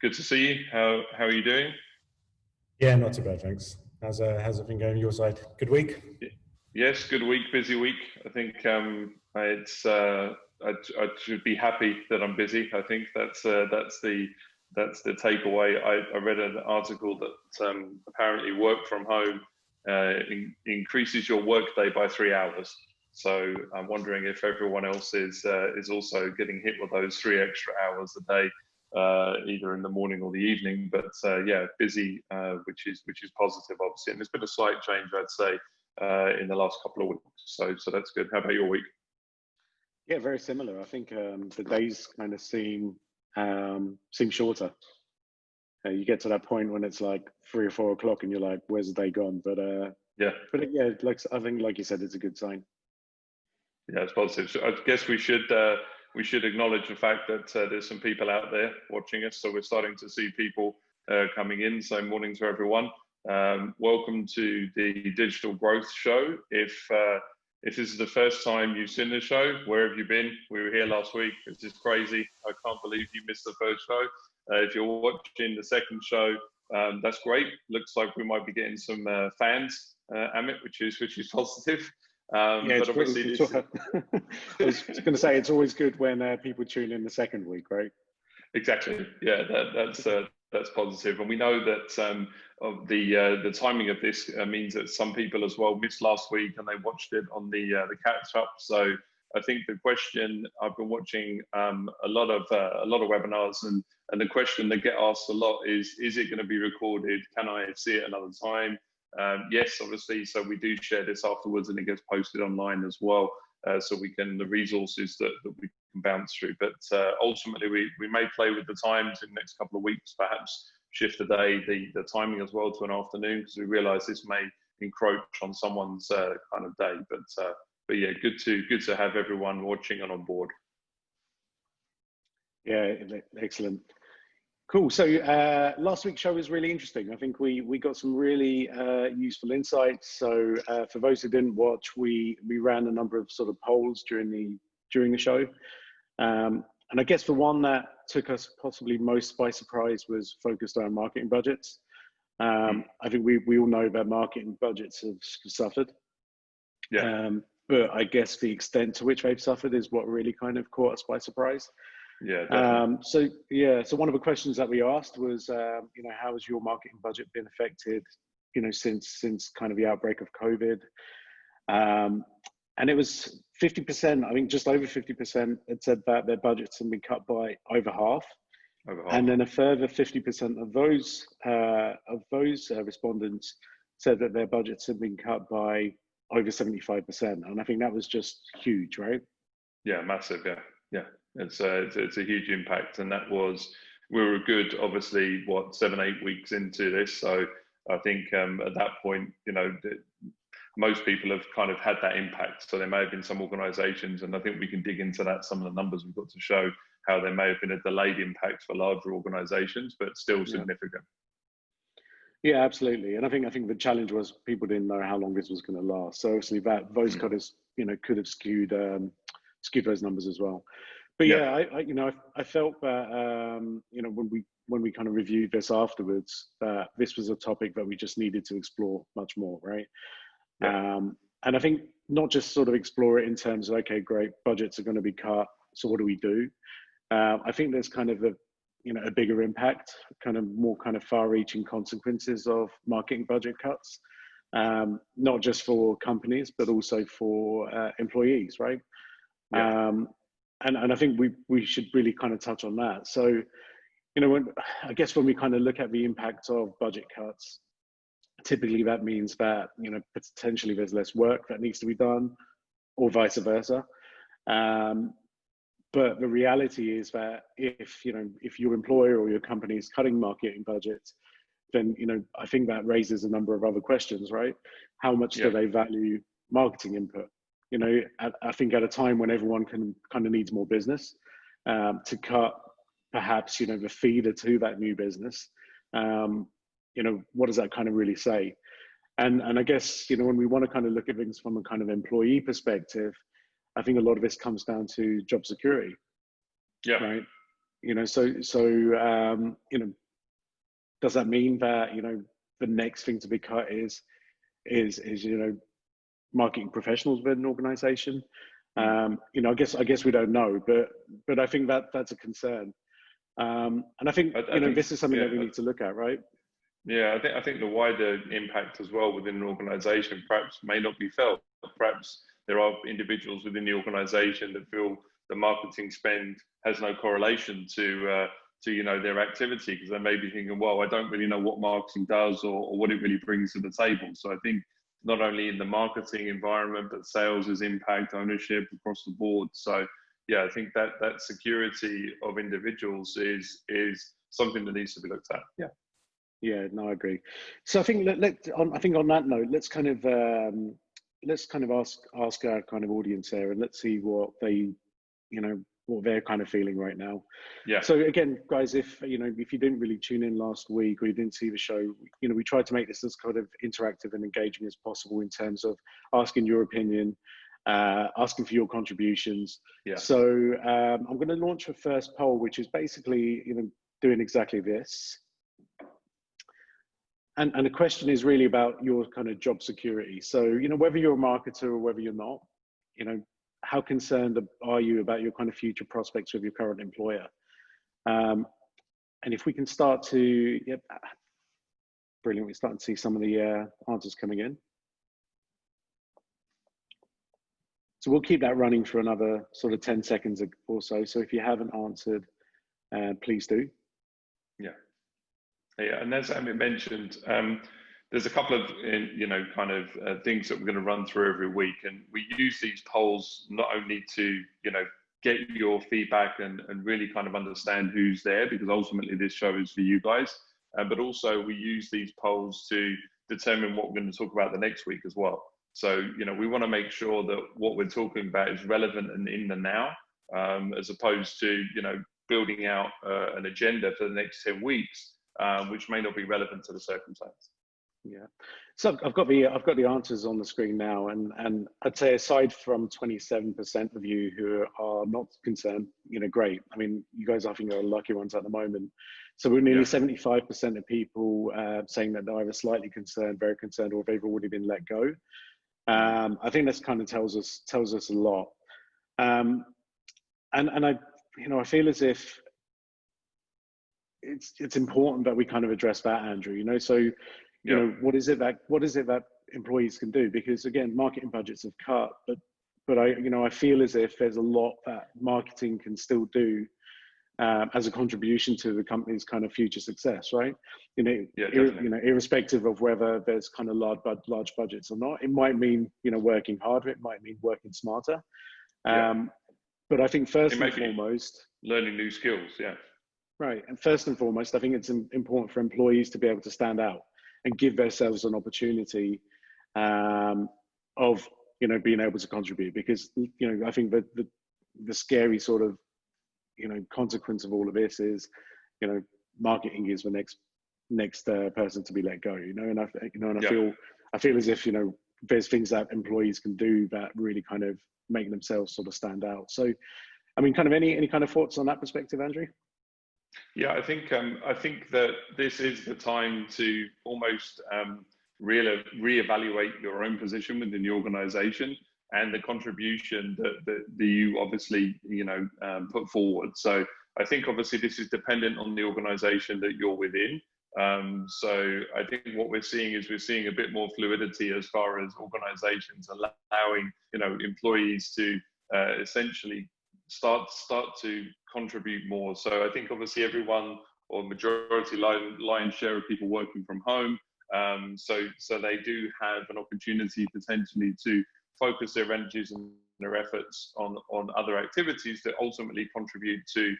Good to see you. How are you doing? Yeah, not too bad, thanks. How's everything going on your side? Good week? Yes, good week, busy week. I think it's I should be happy that I'm busy. I think that's the takeaway. I read an article that apparently work from home increases your workday by 3 hours. So I'm wondering if everyone else is also getting hit with those 3 extra hours a day, either in the morning or the evening. But yeah, busy, which is positive, obviously. And there's been a slight change, I'd say, in the last couple of weeks. So that's good. How about your week? Yeah, very similar. I think the days kind of seem shorter. You get to that point when it's like 3 or 4 o'clock, and you're like, "Where's the day gone?" But yeah, like I think, like you said, it's a good sign. Yeah, it's positive. So I guess we should acknowledge the fact that there's some people out there watching us. So we're starting to see people coming in. So morning to everyone. Welcome to the Digital Growth Show. If this is the first time you've seen the show, where have you been? We were here last week. This is crazy. I can't believe you missed the first show. If you're watching the second show, that's great. Looks like we might be getting some fans, Amit, which is positive. Yeah, but obviously I was going to say, it's always good when people tune in the second week, right? Exactly. Yeah, that's positive, and we know that of the timing of this means that some people as well missed last week and they watched it on the catch up. So I think the question, I've been watching a lot of webinars, and the question that get asked a lot is it going to be recorded? Can I see it another time? Yes, obviously. So we do share this afterwards, and it gets posted online as well. So we can, the resources that we can bounce through. But ultimately, we may play with the times in the next couple of weeks, perhaps shift the day, the timing as well to an afternoon, because we realise this may encroach on someone's kind of day. But yeah, good to have everyone watching and on board. Yeah, excellent. Cool. So last week's show was really interesting. I think we got some really useful insights. So for those who didn't watch, we ran a number of sort of polls during the show. And I guess the one that took us possibly most by surprise was focused on marketing budgets. I think we all know that marketing budgets have suffered. Yeah. But I guess the extent to which they've suffered is what really kind of caught us by surprise. Yeah. So one of the questions that we asked was, how has your marketing budget been affected, since kind of the outbreak of COVID? And it was 50%. I think just over 50% had said that their budgets had been cut by over half. And then a further 50% of those respondents said that their budgets had been cut by over 75%. And I think that was just huge, right? Yeah, massive. Yeah. It's a huge impact, and we were good, obviously, 7-8 weeks into this. So I think at that point, most people have kind of had that impact. So there may have been some organisations, and I think we can dig into that. Some of the numbers we've got to show how there may have been a delayed impact for larger organisations, but still significant. Yeah, absolutely. And I think the challenge was people didn't know how long this was going to last. So obviously those could have skewed those numbers as well. But yeah, I felt that when we kind of reviewed this afterwards, that this was a topic that we just needed to explore much more, right? Yeah. And I think not just sort of explore it in terms of, okay, great, budgets are going to be cut, so what do we do? I think there's kind of a bigger impact, kind of more kind of far-reaching consequences of marketing budget cuts, not just for companies but also for employees, right? Yeah. And I think we should really kind of touch on that. So, I guess when we kind of look at the impact of budget cuts, typically that means that, potentially there's less work that needs to be done, or vice versa. But the reality is that if your employer or your company is cutting marketing budgets, then, I think that raises a number of other questions, right? How much do they value marketing input? I think at a time when everyone kind of needs more business, to cut perhaps, the feeder to that new business, what does that kind of really say? And I guess, when we want to kind of look at things from a kind of employee perspective, I think a lot of this comes down to job security. Yeah. Right. You know, you know, does that mean that, you know, the next thing to be cut is you know, marketing professionals within an organization? You know, I guess we don't know, but I think that's a concern. And I think, you know, this is something that we need to look at, right? Yeah, I think the wider impact as well within an organisation perhaps may not be felt. Perhaps there are individuals within the organisation that feel the marketing spend has no correlation to you know, their activity, because they may be thinking, well, I don't really know what marketing does or what it really brings to the table. So I think not only in the marketing environment, but sales is impact, ownership across the board. So yeah, I think that security of individuals is something that needs to be looked at. Yeah. Yeah, no, I agree. So I think I think on that note, let's kind of ask our kind of audience here, and let's see what they, you know, what they're kind of feeling right now. Yeah. So again, guys, if you know, if you didn't really tune in last week or you didn't see the show, you know, we tried to make this as kind of interactive and engaging as possible in terms of asking your opinion, asking for your contributions. Yeah. So I'm going to launch a first poll, which is basically, you know, doing exactly this. And the question is really about your kind of job security. So, you know, whether you're a marketer or whether you're not, you know, how concerned are you about your kind of future prospects with your current employer? And if we can start to, yep, brilliant. We're starting to see some of the answers coming in. So we'll keep that running for another sort of 10 seconds or so. So if you haven't answered, please do. Yeah. Yeah, and as Amit mentioned, there's a couple of you know, kind of things that we're going to run through every week, and we use these polls not only to, you know, get your feedback and really kind of understand who's there, because ultimately this show is for you guys, but also we use these polls to determine what we're going to talk about the next week as well. So, you know, we want to make sure that what we're talking about is relevant and in the now, as opposed to, you know, building out an agenda for the next 10 weeks. Which may not be relevant to the circumstance. Yeah, so I've got the answers on the screen now, and I'd say aside from 27% of you who are not concerned, you know, great. I mean, you guys I think are lucky ones at the moment. So we're nearly 75% of people saying that they're either slightly concerned, very concerned, or they've already been let go. I think this kind of tells us a lot. And I, you know, I feel as if it's important that we kind of address that, Andrew, you know. So, you know, what is it that employees can do? Because again, marketing budgets have cut, but I, you know, I feel as if there's a lot that marketing can still do as a contribution to the company's kind of future success, right? You know, you know, irrespective of whether there's kind of large budgets or not. It might mean, you know, working harder. It might mean working smarter. But I think first and foremost, learning new skills. Yeah. Right. And first and foremost, I think it's important for employees to be able to stand out and give themselves an opportunity of, you know, being able to contribute, because, you know, I think that the scary sort of, you know, consequence of all of this is, you know, marketing is the next person to be let go, you know, and I feel as if, you know, there's things that employees can do that really kind of make themselves sort of stand out. So, I mean, kind of any kind of thoughts on that perspective, Andrew? Yeah, I think that this is the time to almost reevaluate your own position within the organisation and the contribution that you obviously, you know, put forward. So I think obviously this is dependent on the organisation that you're within. So I think what we're seeing is a bit more fluidity as far as organisations allowing, you know, employees to essentially start to contribute more. So I think obviously everyone, or majority lion's share of people working from home, so they do have an opportunity potentially to focus their energies and their efforts on other activities that ultimately contribute to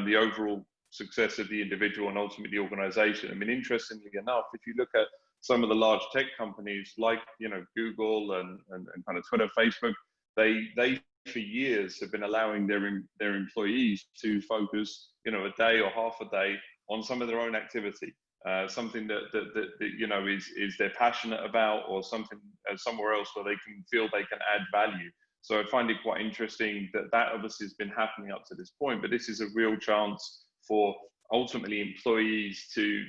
the overall success of the individual and ultimately the organization. I mean, interestingly enough, if you look at some of the large tech companies like, you know, Google and kind of Twitter, Facebook, they for years have been allowing their employees to focus, you know, a day or half a day on some of their own activity, something that you know is they're passionate about, or something somewhere else where they can feel they can add value. So I find it quite interesting that obviously has been happening up to this point, but this is a real chance for ultimately employees to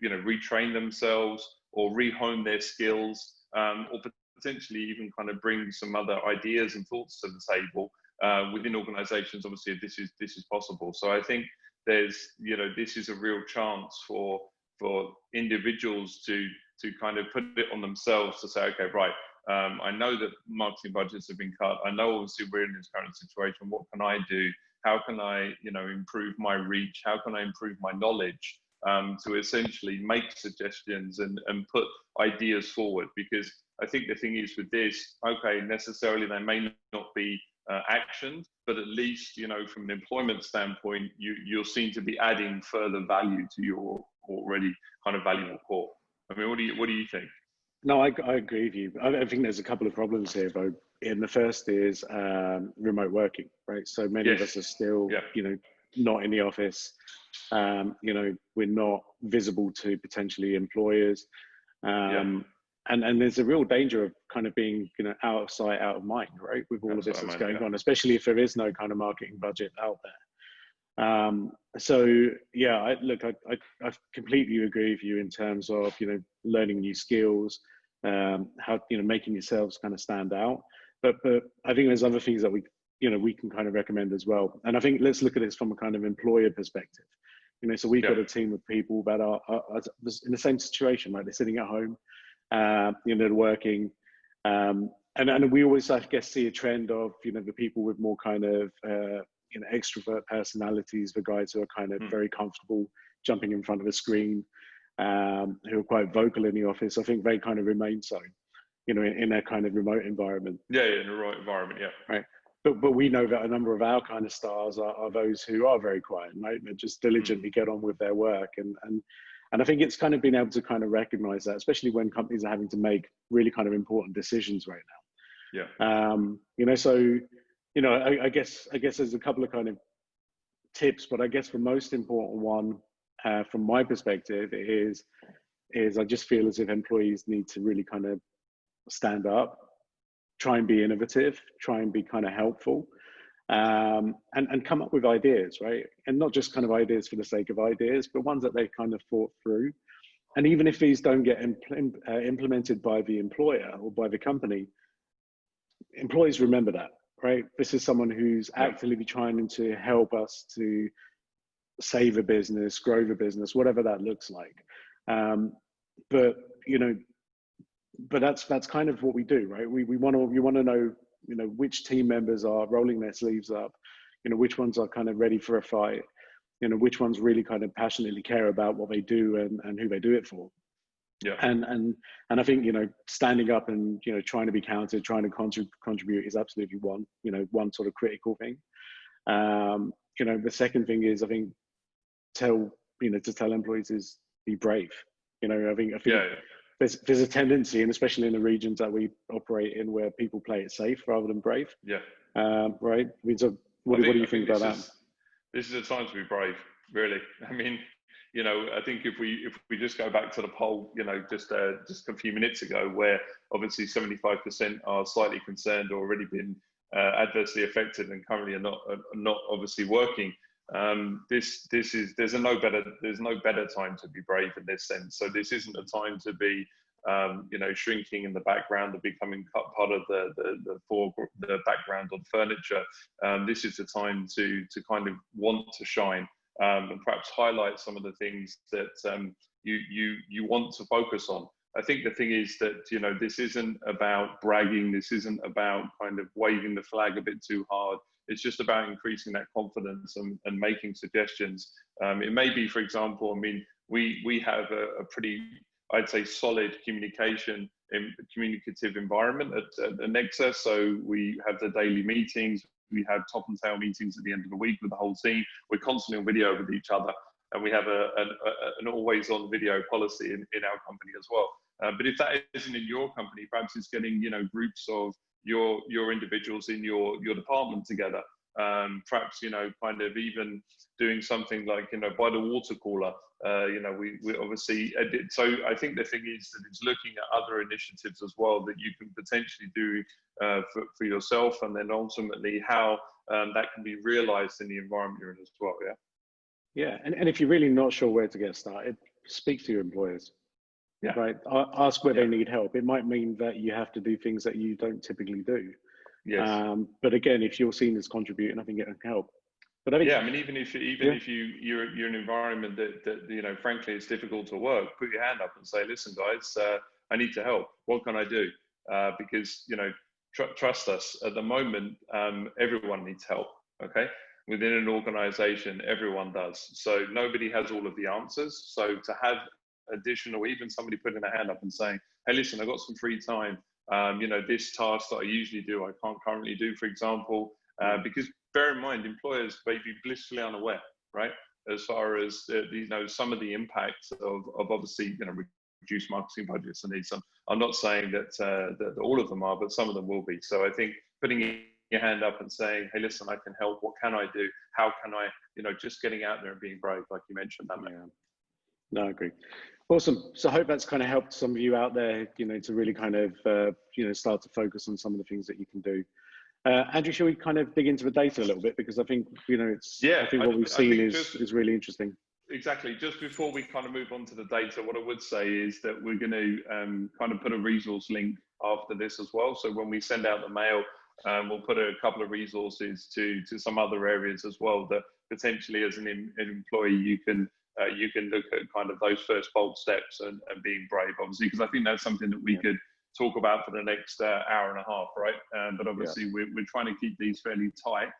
retrain themselves or rehome their skills, or potentially even kind of bring some other ideas and thoughts to the table within organizations. Obviously this is possible. So I think there's, this is a real chance for individuals to kind of put it on themselves to say, okay, right, I know that marketing budgets have been cut. I know obviously we're in this current situation. What can I do? How can I, improve my reach? How can I improve my knowledge to essentially make suggestions and put ideas forward? Because I think the thing is with this, okay, necessarily they may not be actioned, but at least, from an employment standpoint, you're seen to be adding further value to your already kind of valuable core. I mean, what do you think? No, I agree with you. I think there's a couple of problems here, Bo. And the first is remote working, right? So many of us are still, not in the office. We're not visible to potentially employers. And there's a real danger of kind of being, out of sight, out of mind, right? With all of this that's going on, especially if there is no kind of marketing budget out there. I completely agree with you in terms of, learning new skills, how, making yourselves kind of stand out. But I think there's other things that we can kind of recommend as well. And I think let's look at this from a kind of employer perspective. So we've got a team of people that are in the same situation, right? They're sitting at home, they're working. And we always, I guess, see a trend of, the people with more kind of, extrovert personalities, the guys who are kind of very comfortable jumping in front of a screen, who are quite vocal in the office. I think they kind of remain so, in their kind of remote environment. Yeah, in a remote environment, yeah. Right. But we know that a number of our kind of stars are those who are very quiet, right? They just diligently get on with their work. And I think it's kind of been able to kind of recognize that, especially when companies are having to make really kind of important decisions right now. Yeah. So, I guess there's a couple of kind of tips, but I guess the most important one from my perspective is I just feel as if employees need to really kind of stand up, try and be innovative, try and be kind of helpful, and come up with ideas, right? And not just kind of ideas for the sake of ideas, but ones that they've kind of thought through. And even if these don't get implemented by the employer or by the company, employees remember that, right? This is someone who's actively trying to help us to save a business, grow the business, whatever that looks like. But that's kind of what we do, right? We want to know, which team members are rolling their sleeves up, which ones are kind of ready for a fight, which ones really kind of passionately care about what they do and who they do it for. Yeah. And I think, standing up and, trying to be counted, trying to contribute is absolutely one sort of critical thing. The second thing is, I think, to tell employees is be brave. I think there's a tendency, and especially in the regions that we operate in, where people play it safe rather than brave. Yeah. Right. I mean, so what do you think about that? This is a time to be brave, really. I mean, I think if we just go back to the poll, just a few minutes ago, where obviously 75% are slightly concerned or already been adversely affected and currently are not obviously working. There's no better time to be brave in this sense. So this isn't a time to be shrinking in the background and becoming part of the background on furniture. This is the time to kind of want to shine. And perhaps highlight some of the things that you want to focus on. I think the thing is that, this isn't about bragging. This isn't about kind of waving the flag a bit too hard. It's just about increasing that confidence and making suggestions. It may be, for example, I mean, we have a pretty, I'd say, solid communicative environment at Nexa. So we have the daily meetings. We have top and tail meetings at the end of the week with the whole team. We're constantly on video with each other, and we have an always on video policy in our company as well. But if that isn't in your company, perhaps it's getting, groups of your individuals in your department together. Perhaps, kind of even doing something like, by the water cooler, we obviously edit. So I think the thing is that it's looking at other initiatives as well that you can potentially do for yourself, and then ultimately how that can be realized in the environment you're in as well. Yeah. Yeah, and if you're really not sure where to get started, speak to your employers. Yeah. Right. Ask where they need help. It might mean that you have to do things that you don't typically do. Yes. But again, if you're seen as contributing, I think it can help. But I think, yeah, I mean, even if you're an environment that frankly, it's difficult to work, put your hand up and say, listen, guys, I need to help. What can I do? Because trust us. At the moment, everyone needs help. Okay, within an organization, everyone does. So nobody has all of the answers. So to have additional, even somebody putting a hand up and saying, hey, listen, I've got some free time. This task that I usually do, I can't currently do, for example, because bear in mind, employers may be blissfully unaware, right? As far as, some of the impacts of obviously, reduced marketing budgets and these. I'm not saying that all of them are, but some of them will be. So I think putting your hand up and saying, hey, listen, I can help. What can I do? How can I, just getting out there and being brave, like you mentioned. No, I agree. Awesome. So I hope that's kind of helped some of you out there, to really kind of, start to focus on some of the things that you can do. Andrew, shall we kind of dig into the data a little bit? Because I think, I think what we've seen is really interesting. Exactly. Just before we kind of move on to the data, what I would say is that we're going to kind of put a resource link after this as well. So when we send out the mail, we'll put a couple of resources to some other areas as well that potentially as an employee you can look at kind of those first bold steps and being brave, obviously, because I think that's something that we could talk about for the next hour and a half, right? But obviously we're trying to keep these fairly tight.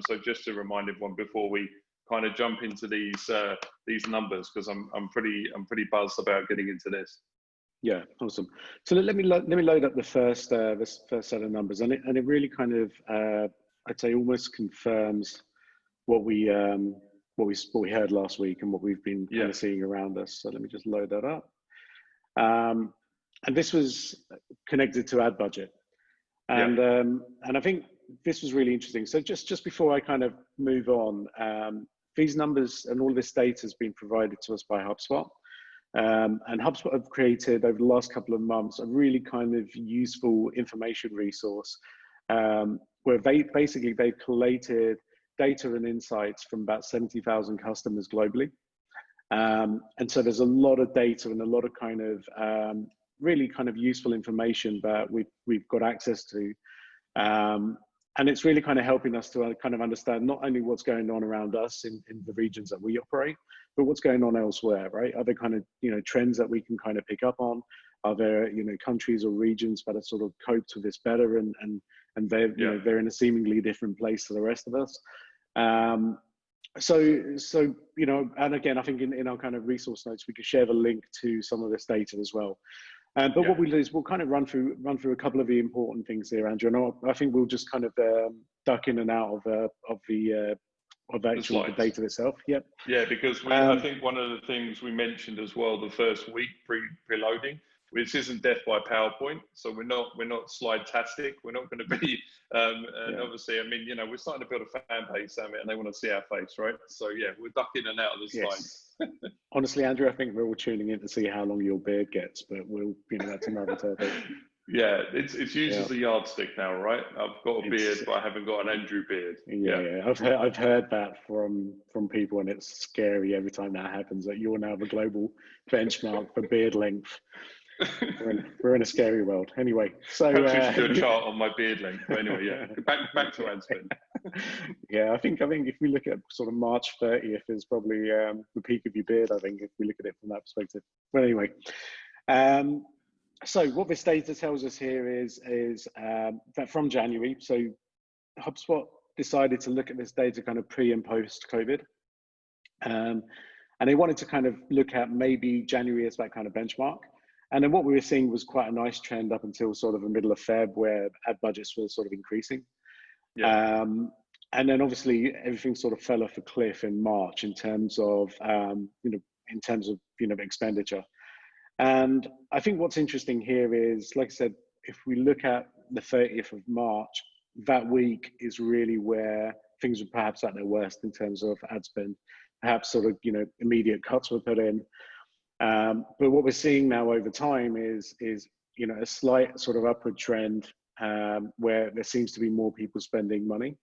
So just to remind everyone before we kind of jump into these numbers, because I'm pretty buzzed about getting into this. Yeah, awesome. So let me load up the first set of numbers, and it really kind of I'd say almost confirms what we heard last week and what we've been kind of seeing around us. So let me just load that up. And this was connected to ad budget, and I think this was really interesting. So just before I kind of move on, these numbers and all this data has been provided to us by HubSpot. And HubSpot have created over the last couple of months a really kind of useful information resource where they've collated data and insights from about 70,000 customers globally. And so there's a lot of data and a lot of kind of really kind of useful information that we've got access to. And it's really kind of helping us to kind of understand not only what's going on around us in the regions that we operate, but what's going on elsewhere, right? Are there kind of, trends that we can kind of pick up on? Are there, countries or regions that have sort of coped with this better and they're, they're in a seemingly different place to the rest of us? So, and again, I think in our kind of resource notes, we could share the link to some of this data as well. But what we'll do is we'll kind of run through a couple of the important things here, Andrew. And I think we'll just kind of duck in and out of the data itself. Yep. Yeah, because I think one of the things we mentioned as well, the first week preloading, which isn't death by PowerPoint. So we're not slide-tastic. We're not going to be, and obviously, I mean, we're starting to build a fan base, Amit, and they want to see our face, right? So yeah, we're ducking in and out of the slides. Honestly, Andrew, I think we're all tuning in to see how long your beard gets, but we'll, that's another topic. Yeah, it's used as a yardstick now, right? I've got a beard, but I haven't got an Andrew beard. Yeah. I've heard that from people, and it's scary every time that happens. That you're now the global benchmark for beard length. We're in a scary world. Anyway, so perhaps we should do a chart on my beard length. But anyway, yeah, back to ad spend. Yeah, I think if we look at sort of March 30th is probably the peak of your beard. I think if we look at it from that perspective. But anyway, so what this data tells us here is that from January, so HubSpot decided to look at this data kind of pre and post COVID, and they wanted to kind of look at maybe January as that kind of benchmark. And then what we were seeing was quite a nice trend up until sort of the middle of Feb, where ad budgets were sort of increasing. And then obviously everything sort of fell off a cliff in March in terms of expenditure. And I think what's interesting here is, like I said, if we look at the 30th of March, that week is really where things were perhaps at their worst in terms of ad spend. Perhaps sort of immediate cuts were put in. But what we're seeing now over time is a slight sort of upward trend where there seems to be more people spending money,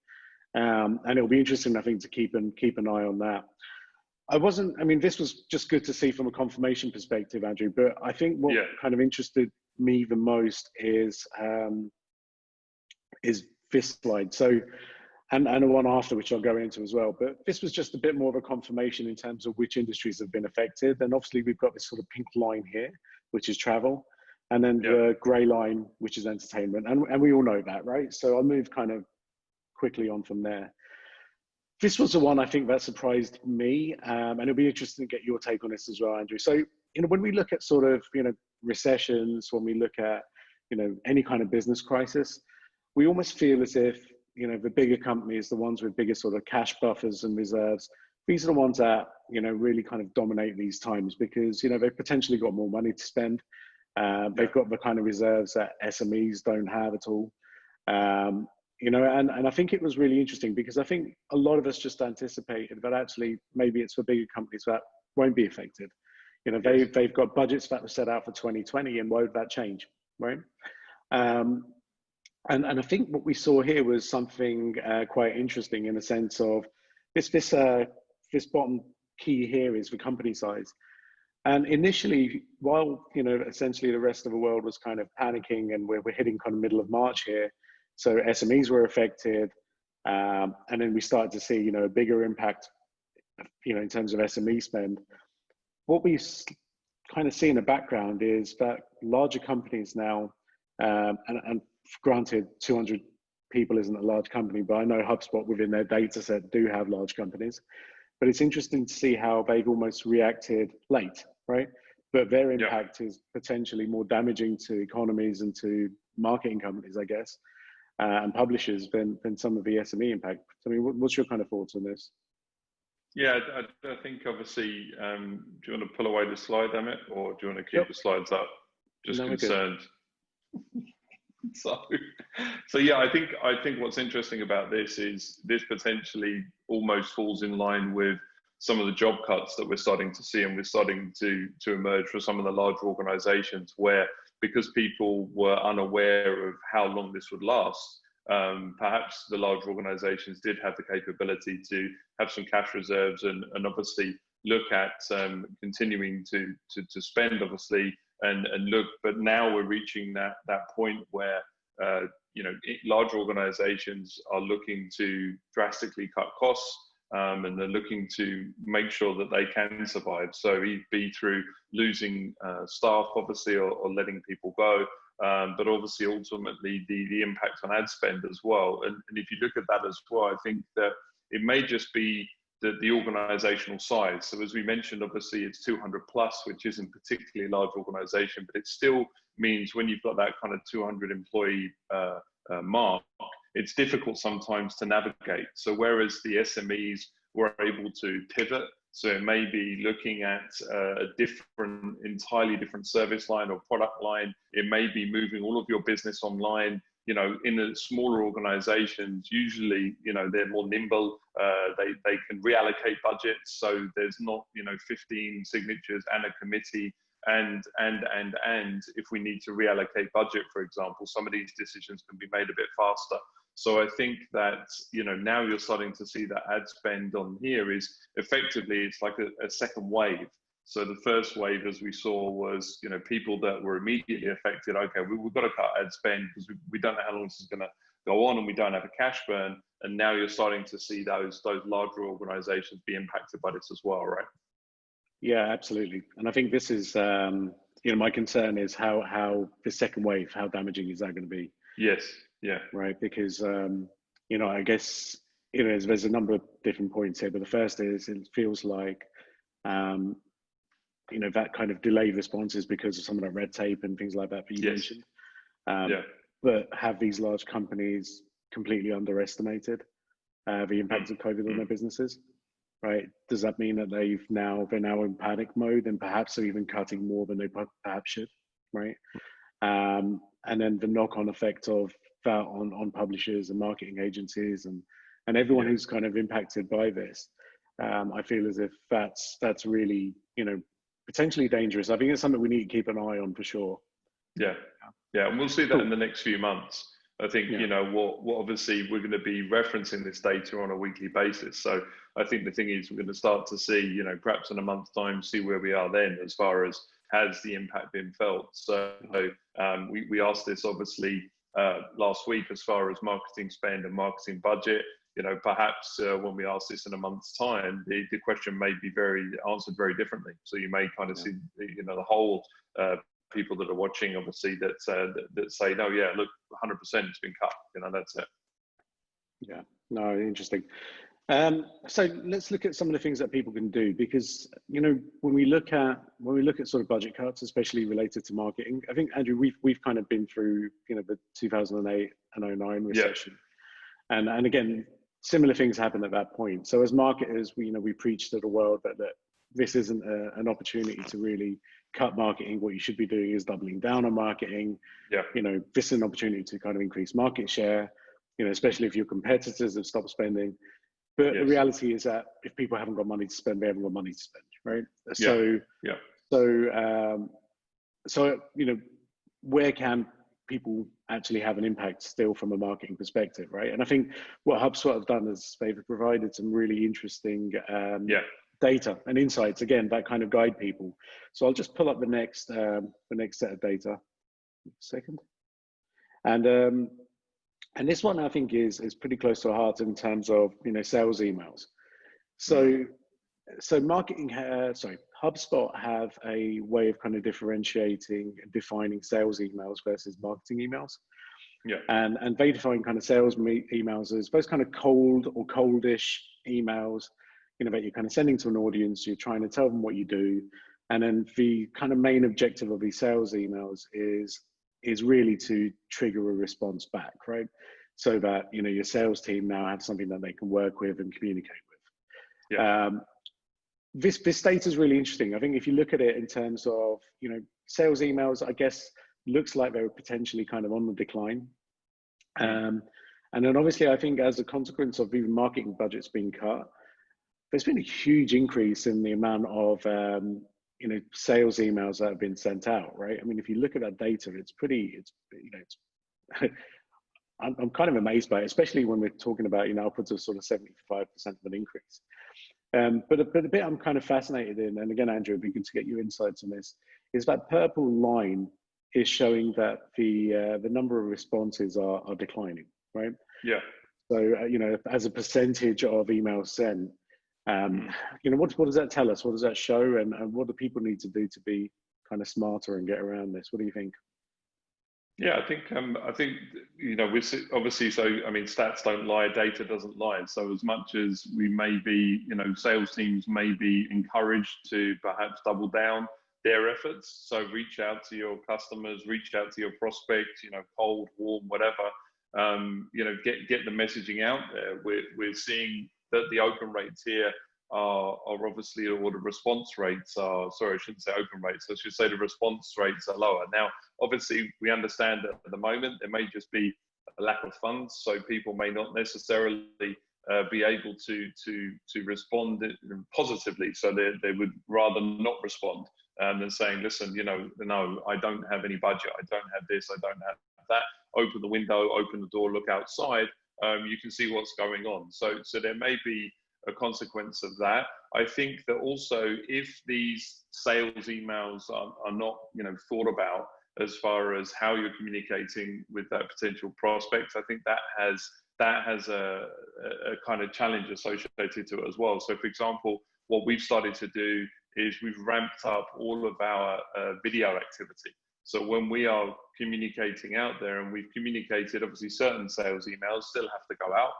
and it'll be interesting, I think, to keep an eye on that. I mean, this was just good to see from a confirmation perspective, Andrew, but I think what kind of interested me the most is this slide. So, and the one after, which I'll go into as well. But this was just a bit more of a confirmation in terms of which industries have been affected. And obviously we've got this sort of pink line here, which is travel, and then the grey line, which is entertainment. And we all know that, right? So I'll move kind of quickly on from there. This was the one I think that surprised me, and it'll be interesting to get your take on this as well, Andrew. So, when we look at sort of, recessions, when we look at, any kind of business crisis, we almost feel as if, the bigger companies, the ones with bigger sort of cash buffers and reserves, these are the ones that, really kind of dominate these times because, they've potentially got more money to spend. They've got the kind of reserves that SMEs don't have at all. And I think it was really interesting because I think a lot of us just anticipated that actually maybe it's for bigger companies that won't be affected. They've got budgets that were set out for 2020, and why would that change, right? And I think what we saw here was something quite interesting in the sense of this bottom key here is the company size. And initially, while essentially the rest of the world was kind of panicking, and we're hitting kind of middle of March here. So SMEs were affected, and then we started to see, a bigger impact, in terms of SME spend. What we kind of see in the background is that larger companies now, and granted, 200 people isn't a large company, but I know HubSpot within their data set do have large companies. But it's interesting to see how they've almost reacted late, right? But their impact is potentially more damaging to economies and to marketing companies, I guess. And publishers than some of the SME impact. I mean, what's your kind of thoughts on this? Yeah, I think obviously, do you want to pull away the slide, Amit, or do you want to keep the slides up? Just concerned. So yeah, I think what's interesting about this is this potentially almost falls in line with some of the job cuts that we're starting to see, and we're starting to emerge for some of the larger organizations where, because people were unaware of how long this would last, perhaps the larger organizations did have the capability to have some cash reserves and obviously look at continuing to spend, obviously, and look. But now we're reaching that point where large organizations are looking to drastically cut costs. And they're looking to make sure that they can survive. So either be through losing staff, obviously, or letting people go, but obviously ultimately the impact on ad spend as well. And if you look at that as well, I think that it may just be the organizational size. So as we mentioned, obviously it's 200 plus, which isn't particularly a large organization, but it still means when you've got that kind of 200 employee mark, it's difficult sometimes to navigate. So whereas the SMEs were able to pivot, so it may be looking at a entirely different service line or product line. It may be moving all of your business online. In the smaller organizations, usually, they're more nimble. They can reallocate budgets. So there's not, 15 signatures and a committee. And if we need to reallocate budget, for example, some of these decisions can be made a bit faster. So I think that, now you're starting to see that ad spend on here is effectively, it's like a second wave. So the first wave, as we saw, was, people that were immediately affected. Okay, we've got to cut ad spend because we don't know how long this is going to go on, and we don't have a cash burn. And now you're starting to see those larger organizations be impacted by this as well, right? Yeah, absolutely. And I think this is, my concern is how the second wave, how damaging is that going to be? Yes. Yeah. Right. Because, I guess, there's a number of different points here, but the first is it feels like, that kind of delayed responses because of some of that red tape and things like that you mentioned. But have these large companies completely underestimated the impact of COVID on their businesses? Right? Does that mean that they're now in panic mode and perhaps are even cutting more than they perhaps should? Right? And then the knock-on effect of that on publishers and marketing agencies and everyone who's kind of impacted by this. I feel as if that's really, potentially dangerous. I think it's something we need to keep an eye on for sure. Yeah, and we'll see that in the next few months I think, you know, what obviously we're going to be referencing this data on a weekly basis. So I think the thing is we're going to start to see, you know, perhaps in a month's time, see where we are then as far as has the impact been felt. So we asked this obviously last week as far as marketing spend and marketing budget. You know, perhaps when we ask this in a month's time, the question may be answered very differently. So you may kind of see, you know, the whole people that are watching, obviously, that say, no, yeah, look, 100% it's been cut. You know, that's it. Yeah, no, interesting. So let's look at some of the things that people can do, because, you know, when we look at sort of budget cuts, especially related to marketing, I think, Andrew, we've kind of been through, you know, the 2008 and 09 recession, and again, similar things happened at that point. So as marketers, we preach to the world that this isn't an opportunity to really cut marketing. What you should be doing is doubling down on marketing. You know, this is an opportunity to kind of increase market share, you know, especially if your competitors have stopped spending. But the reality is that if people haven't got money to spend, they haven't got money to spend, right? So you know, where can people actually have an impact still from a marketing perspective, right? And I think what HubSpot have done is they've provided some really interesting data and insights, again, that kind of guide people. So I'll just pull up the next set of data. Second. And this one I think is pretty close to our heart in terms of, you know, sales emails. So HubSpot have a way of kind of differentiating and defining sales emails versus marketing emails. And they define kind of sales emails as both kind of cold or coldish emails, you know, that you're kind of sending to an audience, you're trying to tell them what you do. And then the kind of main objective of these sales emails is really to trigger a response back, right? So that, you know, your sales team now have something that they can work with and communicate with. This data is really interesting. I think if you look at it in terms of, you know, sales emails, I guess looks like they're potentially kind of on the decline. And then obviously I think as a consequence of even marketing budgets being cut, there's been a huge increase in the amount of you know, sales emails that have been sent out, right? I mean, if you look at that data, I'm kind of amazed by it, especially when we're talking about, you know, upwards of sort of 75% of an increase. But the bit I'm kind of fascinated in, and again, Andrew, it'd be good to get your insights on this, is that purple line is showing that the number of responses are declining, right? So, you know, as a percentage of emails sent, you know, what does that tell us? What does that show? And what do people need to do to be kind of smarter and get around this? What do you think? Yeah, I think you know, obviously, so I mean, stats don't lie, data doesn't lie. So as much as we may be, you know, sales teams may be encouraged to perhaps double down their efforts. So reach out to your customers, reach out to your prospects, you know, cold, warm, whatever. You know, get the messaging out there. We're seeing that the open rates here are obviously, or the response rates are, sorry, I shouldn't say open rates, I should say the response rates are lower. Now, obviously, we understand that at the moment, there may just be a lack of funds, so people may not necessarily be able to respond positively, so they would rather not respond than saying, listen, you know, no, I don't have any budget, I don't have this, I don't have that. Open the window, open the door, look outside, you can see what's going on. So there may be a consequence of that. I think that also if these sales emails are not, you know, thought about as far as how you're communicating with that potential prospect, I think that has a kind of challenge associated to it as well. So for example, what we've started to do is we've ramped up all of our video activity. So when we are communicating out there, and we've communicated, obviously certain sales emails still have to go out.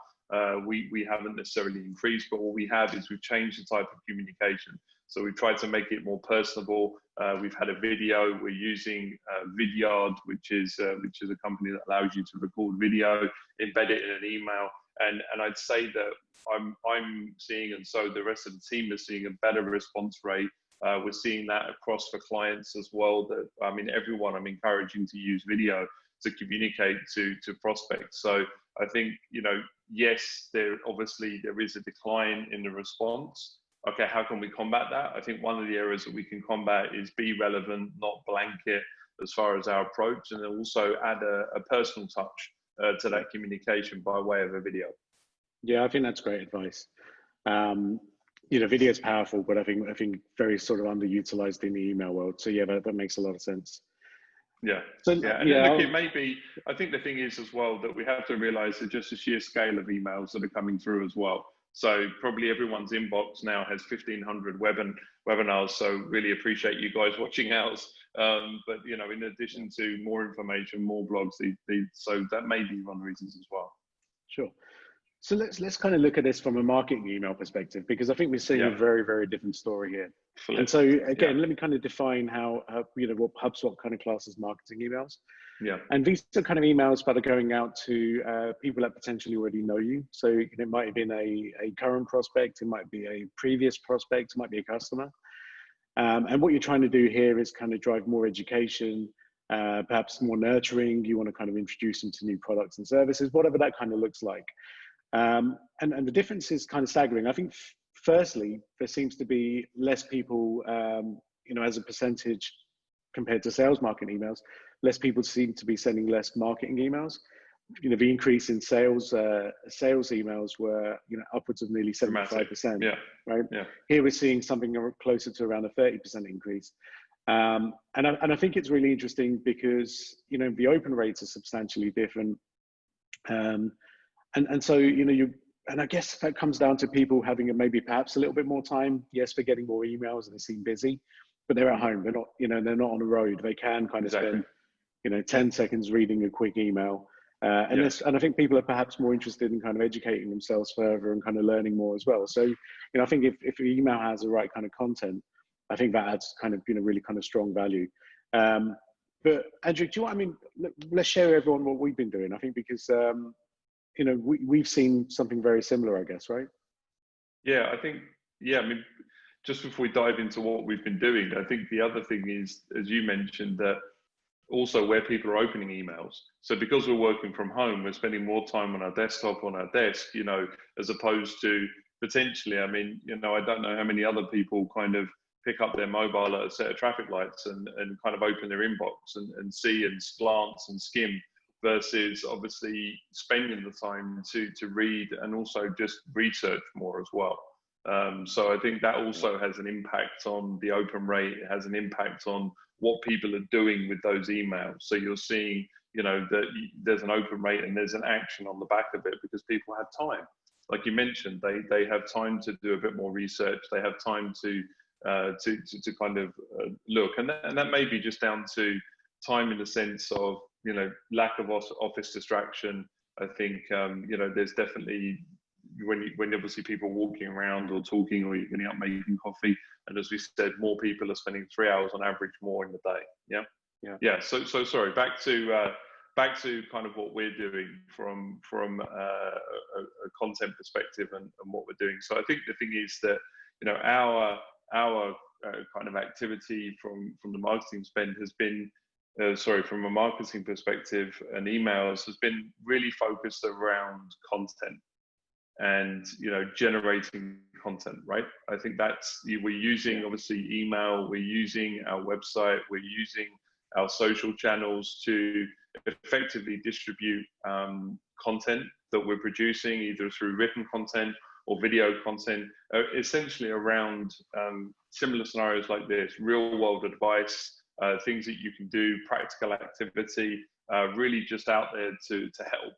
We haven't necessarily increased, but what we have is we've changed the type of communication. So we've tried to make it more personable. We've had a video. We're using Vidyard, which is a company that allows you to record video, embed it in an email. And I'd say that I'm seeing, and so the rest of the team is seeing, a better response rate. We're seeing that across for clients as well. That, I mean, everyone I'm encouraging to use video to communicate to prospects. So I think, you know, yes, there is a decline in the response. Okay, how can we combat that? I think one of the areas that we can combat is be relevant, not blanket as far as our approach, and then also add a personal touch to that communication by way of a video. Yeah, I think that's great advice. You know, video is powerful, but I think very sort of underutilized in the email world. So yeah, that makes a lot of sense. Yeah. So yeah, and look, it may be. I think the thing is as well that we have to realise that just the sheer scale of emails that are coming through as well. So probably everyone's inbox now has 1,500 webinars. So really appreciate you guys watching ours. But you know, in addition to more information, more blogs, so that may be one of the reasons as well. Sure. So let's kind of look at this from a marketing email perspective, because I think we're seeing a very, very different story here. And so again, let me kind of define how you know, what HubSpot kind of classes marketing emails. Yeah. And these are kind of emails that are going out to people that potentially already know you. So it might have been a current prospect, it might be a previous prospect, it might be a customer. And what you're trying to do here is kind of drive more education, perhaps more nurturing. You want to kind of introduce them to new products and services, whatever that kind of looks like. And the difference is kind of staggering. I think, firstly, there seems to be less people, you know, as a percentage compared to sales marketing emails, less people seem to be sending less marketing emails. You know, the increase in sales emails were, you know, upwards of nearly 75%. Yeah. Right. Yeah. Here we're seeing something closer to around a 30% increase. And I think it's really interesting because, you know, the open rates are substantially different. And so, you know, and I guess that comes down to people having maybe perhaps a little bit more time. Yes, they're getting more emails and they seem busy, but they're at home. They're not, you know, they're not on the road. They can kind of spend, you know, 10 seconds reading a quick email. And I think people are perhaps more interested in kind of educating themselves further and kind of learning more as well. So, you know, I think if the email has the right kind of content, I think that adds kind of, you know, really kind of strong value. But Andrew, do you know what I mean? Let's share with everyone what we've been doing. I think because, you know, we've seen something very similar, I guess, right? Yeah, I think, I mean, just before we dive into what we've been doing, I think the other thing is, as you mentioned, that also where people are opening emails. So because we're working from home, we're spending more time on our desktop, on our desk, you know, as opposed to potentially, I mean, you know, I don't know how many other people kind of pick up their mobile at a set of traffic lights and kind of open their inbox and see and glance and skim, versus obviously spending the time to read and also just research more as well. So I think that also has an impact on the open rate. It has an impact on what people are doing with those emails. So you're seeing, you know, that there's an open rate and there's an action on the back of it because people have time. Like you mentioned, they have time to do a bit more research. They have time to kind of look, and that may be just down to time in the sense of, you know, lack of office distraction. I think, you know, there's definitely, when obviously people are walking around or talking or you're getting up making coffee, and as we said, more people are spending 3 hours on average more in the day. Yeah. So sorry, back to kind of what we're doing from a content perspective and what we're doing. So I think the thing is that, you know, our kind of activity from the marketing spend has been, from a marketing perspective and emails, has been really focused around content and, you know, generating content, right? I think we're using obviously email, we're using our website, we're using our social channels to effectively distribute content that we're producing, either through written content or video content, essentially around similar scenarios like this, real world advice, things that you can do, practical activity, really just out there to help.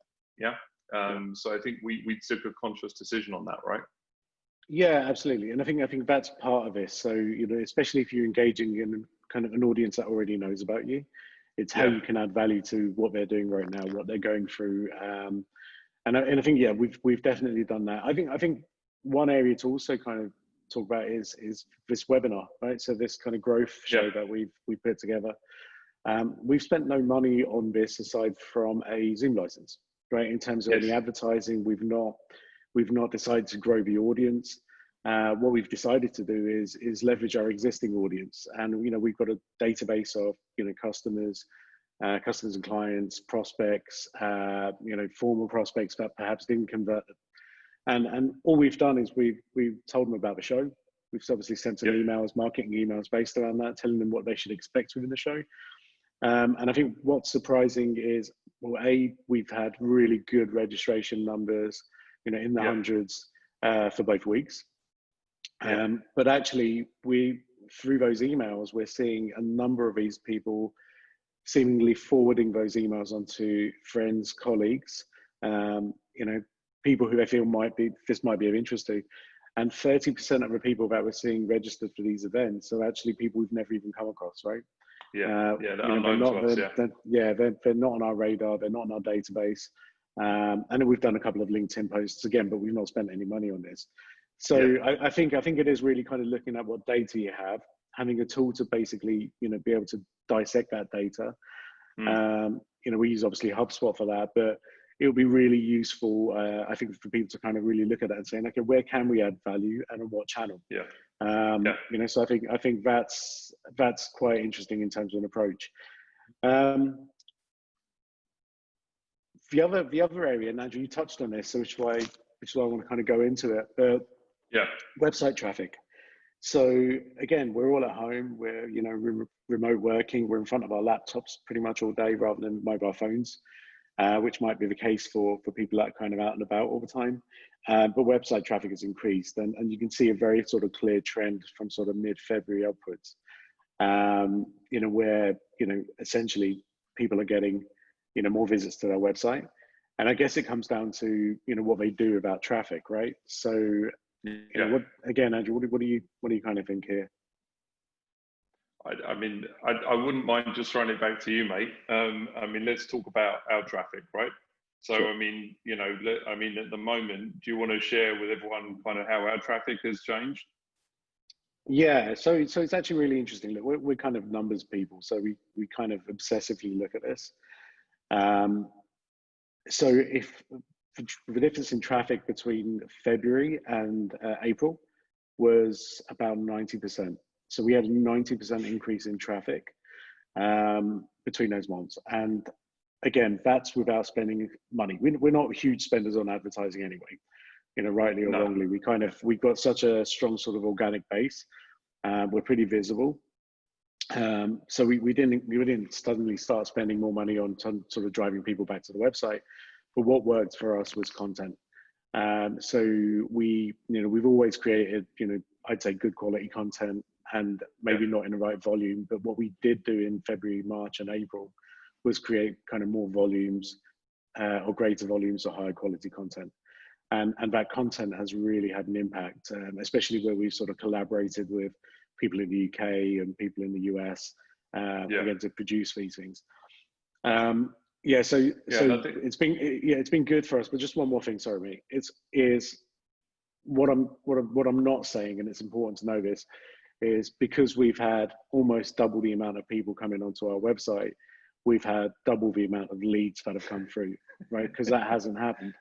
So I think we took a conscious decision on that, right? Yeah, absolutely. And I think that's part of this. So, you know, especially if you're engaging in kind of an audience that already knows about you, it's how you can add value to what they're doing right now, what they're going through. And I think, we've definitely done that. I think one area to also kind of talk about is this webinar, right? So this kind of growth show that we put together. We've spent no money on this aside from a Zoom license, right? In terms of any advertising, we've not decided to grow the audience. What we've decided to do is leverage our existing audience, and you know, we've got a database of, you know, customers and clients, prospects, you know, former prospects that perhaps didn't convert. And all we've done is we've told them about the show. We've obviously sent some emails, marketing emails based around that, telling them what they should expect within the show. And I think what's surprising is, well, we've had really good registration numbers, you know, in the hundreds for both weeks. But actually, through those emails, we're seeing a number of these people seemingly forwarding those emails onto friends, colleagues, you know, people who they feel this might be of interest to. And 30% of the people that we're seeing registered for these events are actually people we've never even come across, right? They're unknown to us, they're not on our radar, they're not on our database. And we've done a couple of LinkedIn posts again, but we've not spent any money on this. So I think it is really kind of looking at what data you have, having a tool to basically, you know, be able to dissect that data. You know, we use obviously HubSpot for that, but it would be really useful, I think, for people to kind of really look at that and saying, okay, where can we add value and on what channel? You know, so I think that's quite interesting in terms of an approach. The other area, and Andrew, you touched on this, so which is why I want to kind of go into it. Website traffic. So again, we're all at home. We're, you know, remote working. We're in front of our laptops pretty much all day rather than mobile phones, which might be the case for people that are kind of out and about all the time. But website traffic has increased, and you can see a very sort of clear trend from sort of mid-February upwards. You know, where, you know, essentially people are getting, you know, more visits to their website, and I guess it comes down to, you know, what they do about traffic, right? So, you know, again, Andrew, what do you kind of think here? I mean, I wouldn't mind just throwing it back to you, mate. I mean, let's talk about our traffic, right? So, I mean, you know, I mean, at the moment, do you want to share with everyone kind of how our traffic has changed? Yeah, so it's actually really interesting. Look, we're kind of numbers people, so we kind of obsessively look at this. So if the difference in traffic between February and April was about 90%. So we had a 90% increase in traffic between those months. And again, that's without spending money. We're not huge spenders on advertising anyway, you know, rightly or wrongly. We've got such a strong sort of organic base. We're pretty visible. So we didn't suddenly start spending more money on sort of driving people back to the website. But what worked for us was content. So we've always created, you know, I'd say good quality content, and maybe not in the right volume. But what we did do in February, March, and April was create kind of more volumes or greater volumes of higher quality content. And that content has really had an impact, especially where we've sort of collaborated with people in the UK and people in the US again, to produce these things. So it's been good for us. But just one more thing, sorry, mate. Is what I'm not saying, and it's important to know this, is because we've had almost double the amount of people coming onto our website, we've had double the amount of leads that have come through, right? Because that hasn't happened.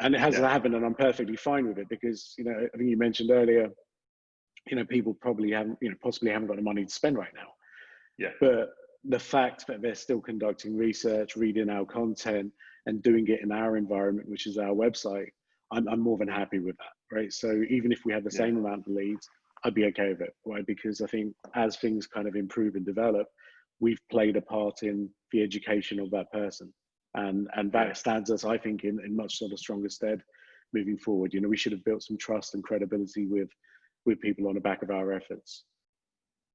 And it hasn't happened, and I'm perfectly fine with it, because, you know, I think you mentioned earlier, you know, people possibly haven't got the money to spend right now. But the fact that they're still conducting research, reading our content, and doing it in our environment, which is our website, I'm more than happy with that, right? So even if we had the same amount of leads, I'd be okay with it, right? Because I think as things kind of improve and develop, we've played a part in the education of that person. And that stands us, I think, in much sort of stronger stead moving forward. You know, we should have built some trust and credibility with people on the back of our efforts.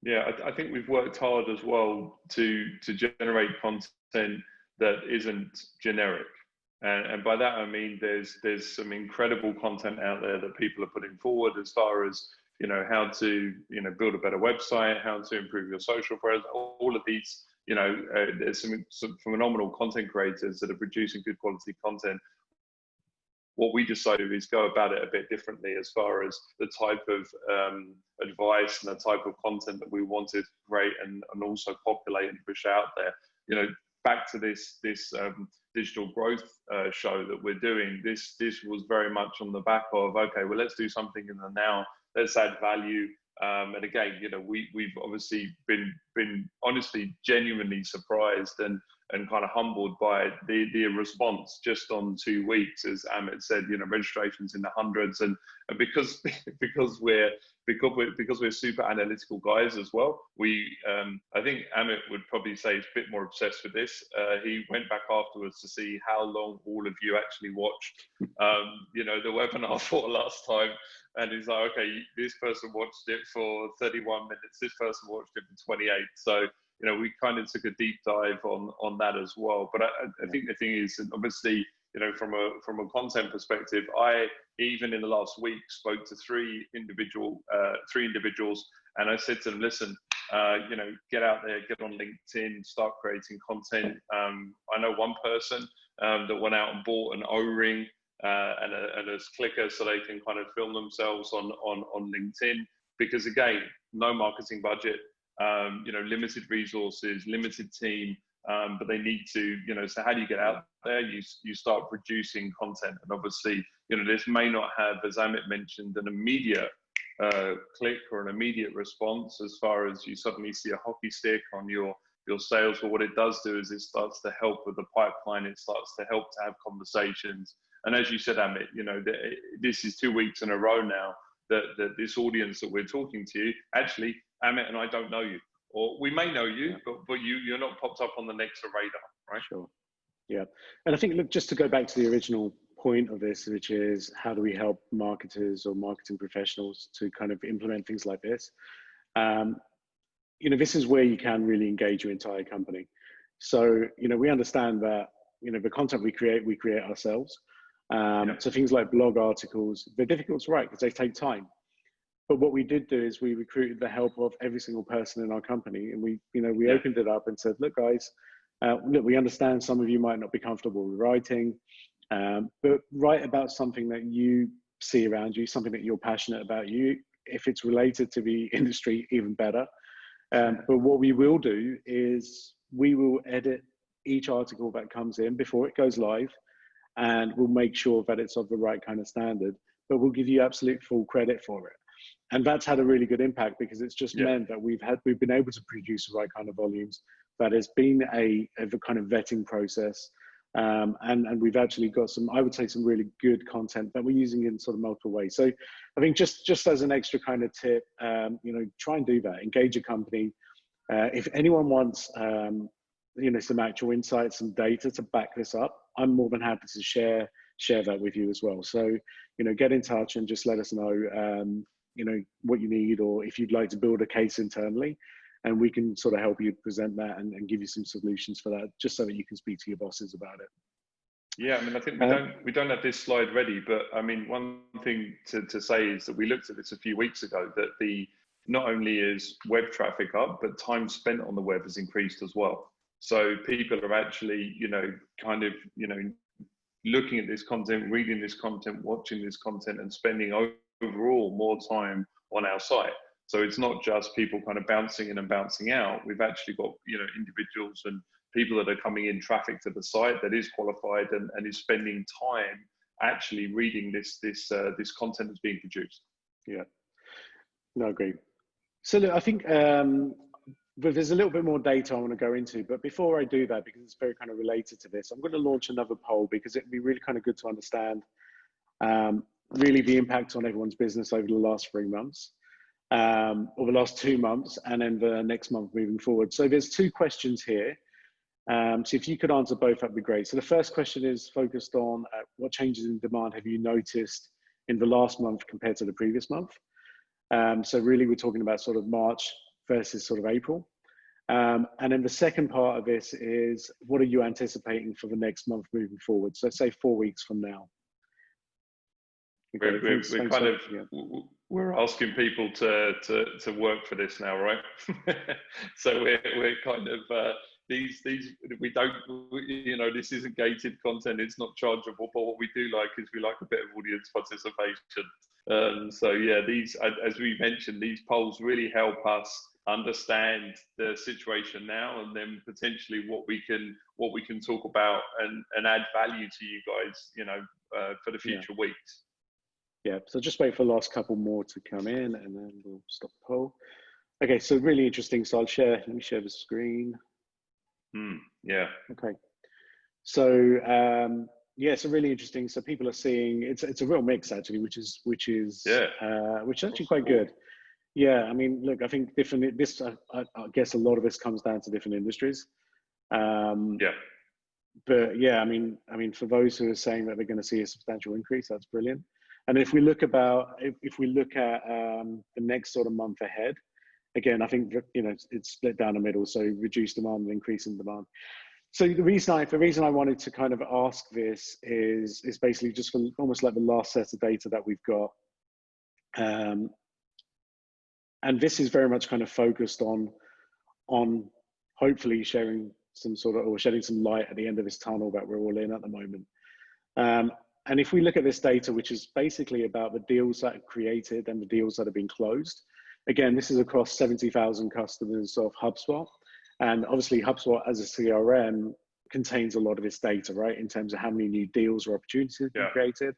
Yeah, I think we've worked hard as well to generate content that isn't generic. And by that, I mean, there's some incredible content out there that people are putting forward as far as, you know, how to, you know, build a better website, how to improve your social presence, all of these, you know, there's some phenomenal content creators that are producing good quality content. What we decided is go about it a bit differently as far as the type of advice and the type of content that we wanted to create and also populate and push out there. You know, back to this digital growth show that we're doing, this was very much on the back of, okay, well, let's do something in the now, let's add value. And again, you know, we've obviously been honestly, genuinely surprised and and kind of humbled by the response just on 2 weeks. As Amit said, registrations in the hundreds, and because we're super analytical guys as well. I think Amit would probably say he's a bit more obsessed with this. He went back afterwards to see how long all of you actually watched, the webinar for last time. And he's like, okay, this person watched it for 31 minutes. This person watched it for 28. So, we kind of took a deep dive on that as well. But I think the thing is, obviously, from a content perspective, I, even in the last week, spoke to three individuals, and I said to them, listen, get out there, get on LinkedIn, start creating content. I know one person that went out and bought an O-ring and a clicker so they can kind of film themselves on LinkedIn, because again, no marketing budget, limited resources, limited team, but they need to, so how do you get out there? You start producing content, and obviously, this may not have, as Amit mentioned, an immediate click or an immediate response as far as you suddenly see a hockey stick on your sales, but what it does do is it starts to help with the pipeline. It starts to help to have conversations. And as you said, Amit, this is 2 weeks in a row now that this audience that we're talking to, actually, Amit and I don't know you, or we may know you, but you're not popped up on the Nexa radar, right? Sure. Yeah. And I think, look, just to go back to the original point of this, which is how do we help marketers or marketing professionals to kind of implement things like this? This is where you can really engage your entire company. So, we understand that, the content we create ourselves. So things like blog articles, they're difficult to write because they take time. But what we did do is we recruited the help of every single person in our company, and we opened it up and said, look, guys, look, we understand some of you might not be comfortable with writing, but write about something that you see around you, something that you're passionate about. If it's related to the industry, even better. But what we will do is we will edit each article that comes in before it goes live, and we'll make sure that it's of the right kind of standard, but we'll give you absolute full credit for it. And that's had a really good impact, because it's just meant that we've been able to produce the right kind of volumes. That has been a kind of vetting process. And we've actually got some, I would say, some really good content that we're using in sort of multiple ways. So I think just as an extra kind of tip, try and do that, engage a company. If anyone wants, some actual insights, some data to back this up, I'm more than happy to share that with you as well. So, get in touch and just let us know, what you need, or if you'd like to build a case internally, and we can sort of help you present that and give you some solutions for that, just so that you can speak to your bosses about it. Yeah, I mean, I think we don't have this slide ready, but I mean, one thing to say is that we looked at this a few weeks ago, that not only is web traffic up, but time spent on the web has increased as well. So people are actually, looking at this content, reading this content, watching this content, and spending overall more time on our site. So it's not just people kind of bouncing in and bouncing out. We've actually got, individuals and people that are coming in, traffic to the site that is qualified and is spending time actually reading this content that's being produced. Yeah, no, agree. So look, I think there's a little bit more data I want to go into, but before I do that, because it's very kind of related to this, I'm going to launch another poll, because it'd be really kind of good to understand really the impact on everyone's business over the last 3 months, or the last 2 months, and then the next month moving forward. So there's 2 questions here. So if you could answer both, that'd be great. So the first question is focused on what changes in demand have you noticed in the last month compared to the previous month? So really we're talking about sort of March versus sort of April. And then the second part of this is, what are you anticipating for the next month moving forward? So say 4 weeks from now. Okay, we're asking people to work for this now, right? So we're kind of this isn't gated content, it's not chargeable, but what we do like is we like a bit of audience participation. So yeah, these, as we mentioned, these polls really help us understand the situation now, and then potentially what we can talk about and add value to you guys, for the future weeks. Yeah, so just wait for the last couple more to come in, and then we'll stop the poll. Okay, so really interesting. So let me share the screen. Yeah. Okay. So yeah, so really interesting. So people are seeing it's a real mix actually, which is actually quite good. Yeah, I mean, look, I think I guess a lot of this comes down to different industries. Yeah. But yeah, I mean, for those who are saying that they're going to see a substantial increase, that's brilliant. And if we look at the next sort of month ahead, again, I think it's split down the middle, so reduced demand and increase in demand. So the reason I wanted to kind of ask this is basically just for almost like the last set of data that we've got, and this is very much kind of focused on hopefully sharing some sort of, or shedding some light at the end of this tunnel that we're all in at the moment. And if we look at this data, which is basically about the deals that are created and the deals that have been closed, again, this is across 70,000 customers of HubSpot. And obviously HubSpot as a CRM contains a lot of this data, right? In terms of how many new deals or opportunities have been created.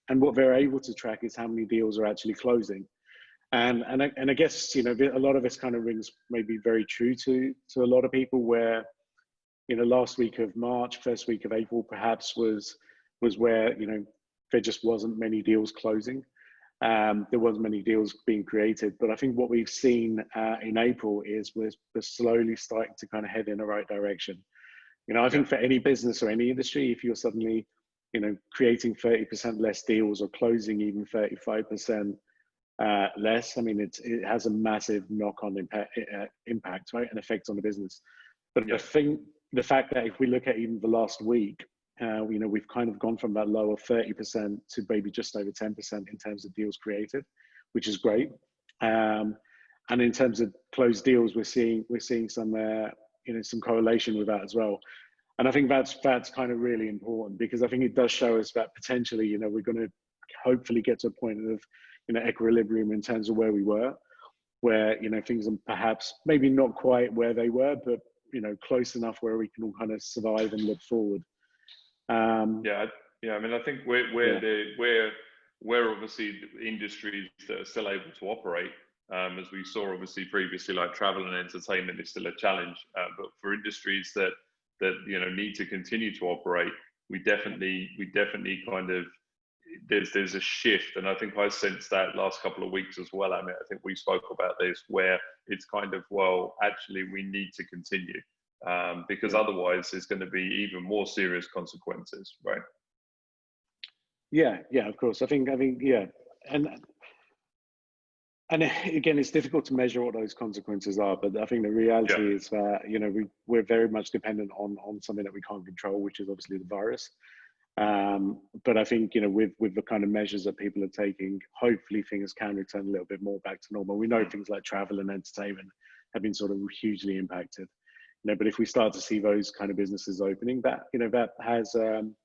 And what they're able to track is how many deals are actually closing. And I guess, a lot of this kind of rings maybe very true to a lot of people where, last week of March, first week of April, perhaps was where, there just wasn't many deals closing. There wasn't many deals being created, but I think what we've seen in April is we're slowly starting to kind of head in the right direction. I think for any business or any industry, if you're suddenly, creating 30% less deals or closing even 35% less, I mean, it has a massive knock-on impact, right, and effect on the business. But the fact that if we look at even the last week, we've kind of gone from that low of 30% to maybe just over 10% in terms of deals created, which is great. And in terms of closed deals, we're seeing some some correlation with that as well. And I think that's kind of really important, because I think it does show us that potentially, we're going to hopefully get to a point of equilibrium in terms of where we were, where things are perhaps maybe not quite where they were, but close enough where we can all kind of survive and look forward. I mean, I think we're obviously industries that are still able to operate, as we saw obviously previously, like travel and entertainment is still a challenge, but for industries that need to continue to operate, we definitely kind of, there's a shift, and I think I sensed that last couple of weeks as well. I mean, I think we spoke about this, where it's kind of, well, actually we need to continue, because otherwise there's going to be even more serious consequences, right? Yeah, of course. I think, yeah, and again, it's difficult to measure what those consequences are, but I think the reality is that we're very much dependent on something that we can't control, which is obviously the virus. But I think with the kind of measures that people are taking, hopefully things can return a little bit more back to normal. We know things like travel and entertainment have been sort of hugely impacted, but if we start to see those kind of businesses opening, that that has an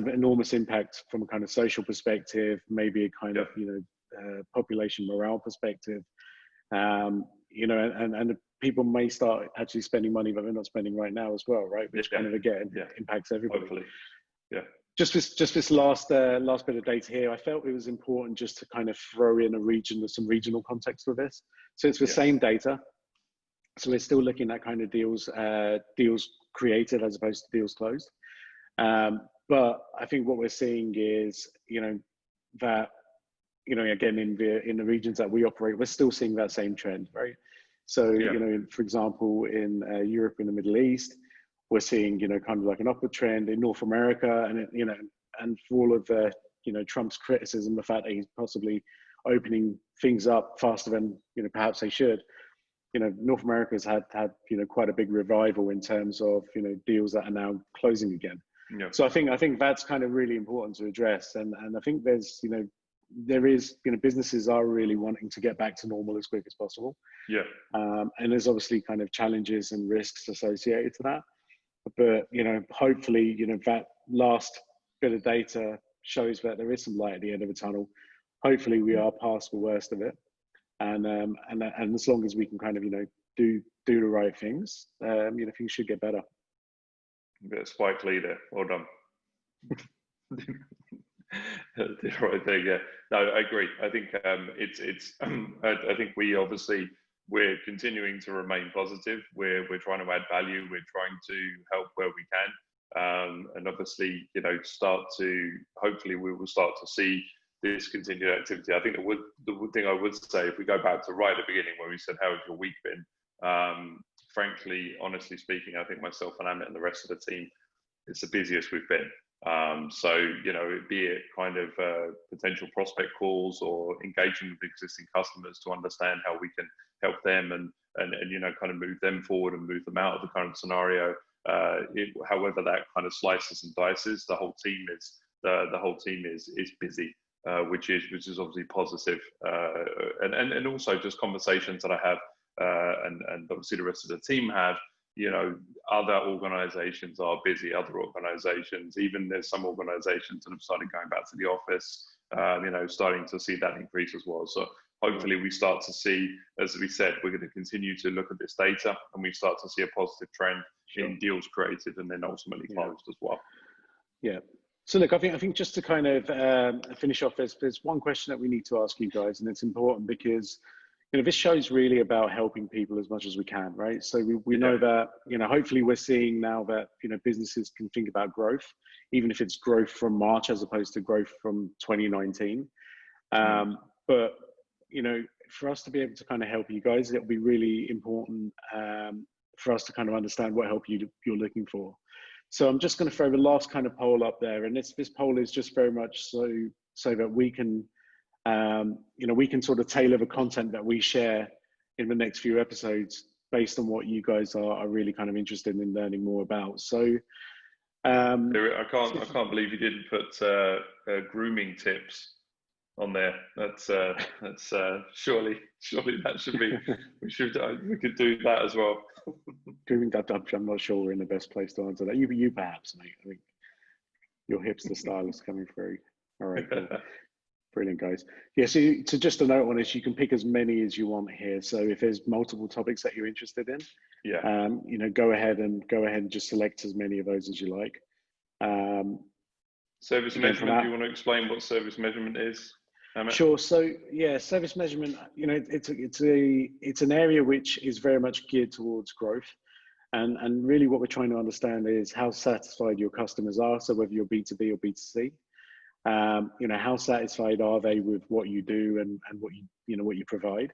enormous impact from a kind of social perspective, maybe a kind of population morale perspective, and people may start actually spending money that they're not spending right now as well, right? Which kind of again impacts everybody. Hopefully. Just this last bit of data here, I felt it was important just to kind of throw in some regional context with this. So it's the same data. So we're still looking at kind of deals created as opposed to deals closed. But I think what we're seeing is, that, again, in the regions that we operate, we're still seeing that same trend, right? So, for example, in Europe and the Middle East, we're seeing, kind of like an upward trend in North America, and, and for all of the, Trump's criticism, the fact that he's possibly opening things up faster than, perhaps they should, North America has had, quite a big revival in terms of, deals that are now closing again. Yeah. So I think that's kind of really important to address. And I think there's, there is, businesses are really wanting to get back to normal as quick as possible. Yeah. And there's obviously kind of challenges and risks associated to that. But, hopefully, that last bit of data shows that there is some light at the end of the tunnel. Hopefully we are past the worst of it. And as long as we can kind of, do the right things, things should get better. A bit of Spike Lee there. Well done. The right thing, yeah. No, I agree. I think it's. I think we obviously we're continuing to remain positive. We're trying to add value. We're trying to help where we can, and obviously, hopefully we will start to see this continued activity. I think the thing I would say, if we go back to right at the beginning where we said, "How has your week been?" Frankly, honestly speaking, I think myself and Amit and the rest of the team, it's the busiest we've been. So, be it kind of potential prospect calls or engaging with existing customers to understand how we can help them and kind of move them forward and move them out of the current scenario. However that kind of slices and dices, the whole team is busy, which is obviously positive. And also just conversations that I have, and obviously the rest of the team have. Other organizations are busy, other organizations, even there's some organizations that have started going back to the office, starting to see that increase as well. So hopefully we start to see, as we said, we're going to continue to look at this data and we start to see a positive trend in deals created and then ultimately closed as well. Yeah. So look, I think just to kind of finish off, there's one question that we need to ask you guys, and it's important because this show's really about helping people as much as we can, right? So we know that, hopefully we're seeing now that, businesses can think about growth, even if it's growth from March as opposed to growth from 2019. But, for us to be able to kind of help you guys, it'll be really important for us to kind of understand what help you're looking for. So I'm just going to throw the last kind of poll up there. And this poll is just very much so that we can, we can sort of tailor the content that we share in the next few episodes based on what you guys are really kind of interested in learning more about. So I can't believe you didn't put grooming tips on there. That's surely that should be. We could do that as well. Grooming that, I'm not sure we're in the best place to answer that. You perhaps, mate. I think your hipster style is coming through. All right. Cool. Brilliant, guys. Yeah, so just a note on this, you can pick as many as you want here. So if there's multiple topics that you're interested in, go ahead and just select as many of those as you like. Service measurement, do you want to explain what service measurement is, Amit? Sure. So yeah, service measurement, it's an area which is very much geared towards growth. And really what we're trying to understand is how satisfied your customers are. So whether you're B2B or B2C. How satisfied are they with what you do and what you provide,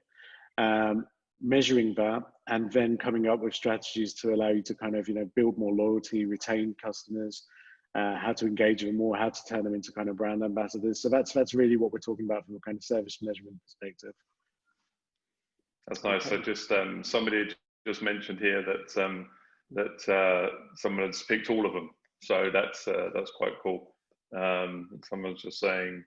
measuring that, and then coming up with strategies to allow you to kind of, build more loyalty, retain customers, how to engage them more, how to turn them into kind of brand ambassadors. So that's really what we're talking about from a kind of service measurement perspective. That's nice. So just somebody just mentioned here that someone has picked all of them. So that's quite cool. Someone's just saying,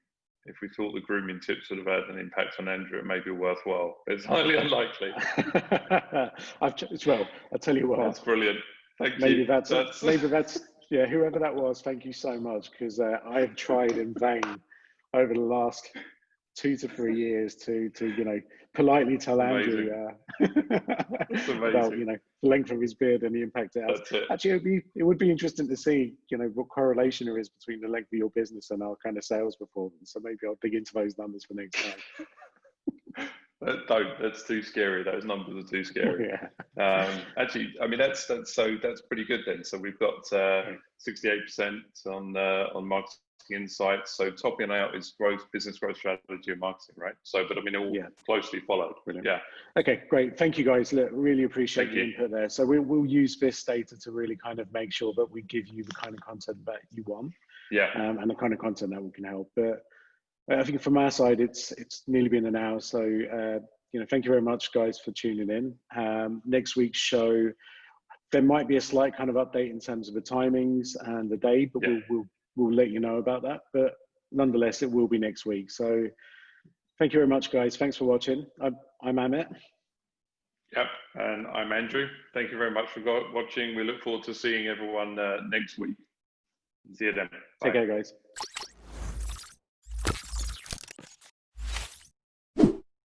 if we thought the grooming tips would have had an impact on Andrew, it may be worthwhile. It's highly unlikely. I'll tell you what. That's brilliant. Thank maybe you. That's whoever that was. Thank you so much, because I have tried in vain over the last 2 to 3 years to politely tell Andrew about the length of his beard and the impact it has. Actually, it would be interesting to see what correlation there is between the length of your business and our kind of sales performance. So maybe I'll dig into those numbers for next time. That's too scary. Those numbers are too scary. Actually, I mean that's pretty good then. So we've got 68% on marketing insights. So topping out is business growth strategy and marketing, right? So, but I mean, all closely followed. Brilliant. Yeah. Okay, great. Thank you, guys. Look, really appreciate the input there. So we'll use this data to really kind of make sure that we give you the kind of content that you want. Yeah. And the kind of content that we can help. But I think from our side, it's nearly been an hour. So thank you very much, guys, for tuning in. Next week's show, there might be a slight kind of update in terms of the timings and the day, but we'll let you know about that. But nonetheless, it will be next week. So thank you very much, guys. Thanks for watching. I'm Amit. Yep, and I'm Andrew. Thank you very much for watching. We look forward to seeing everyone next week. See you then. Bye. Take care, guys.